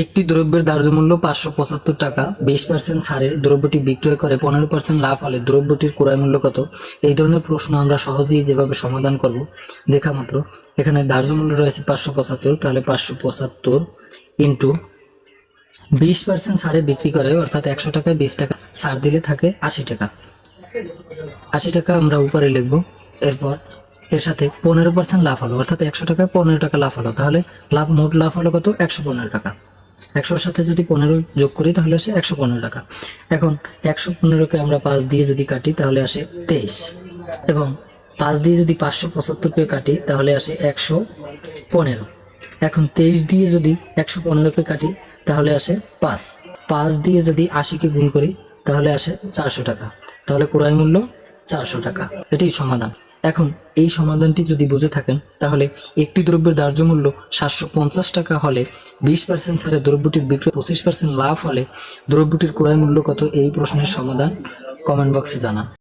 একটি দ্রব্যের ধার্য মূল্য 575 টাকা, 20% ছাড়ে দ্রব্যটি বিক্রয় করে 15% লাভ হলে দ্রব্যটির ক্রয় মূল্য কত? এই ধরনের প্রশ্ন আমরা সহজেই যেভাবে সমাধান করব দেখা মাত্র। এখানে ধার্য মূল্য রয়েছে 575, তাহলে 575 ইন্টু 20% ছাড়ে বিক্রি করে, অর্থাৎ 100 টাকায় 20 টাকা ছাড় দিলে থাকে 80 টাকা। 80 টাকা আমরা উপরে লিখব। এরপর এর সাথে 15% লাভ হলো, অর্থাৎ 100 টাকায় 15 টাকা লাভ হলো, তাহলে মোট লাভ হলো কত? 115 টাকা। 100-র সাথে যদি 15 যোগ করি তাহলে আসে 115 টাকা। এখন 115কে আমরা 5 দিয়ে যদি কাটি তাহলে আসে 23, এবং 5 দিয়ে যদি 575কে কাটি তাহলে আসে 115। এখন 23 দিয়ে যদি 115কে কাটি তাহলে আসে 5 দিয়ে যদি 80কে গুণ করি তাহলে আসে 400 টাকা। তাহলে ক্রয় মূল্য 400 টাকা। এটাই সমাধান। এখন এই সমাধানটি যদি বুঝে থাকেন তাহলে একটি দ্রব্যের ধার্য মূল্য 750 টাকা হলে 20% ছাড়ে দ্রব্যটির বিক্রয় 25% লাভ হলে দ্রব্যটির ক্রয় মূল্য কত? এই প্রশ্নের সমাধান কমেন্ট বক্সে জানান।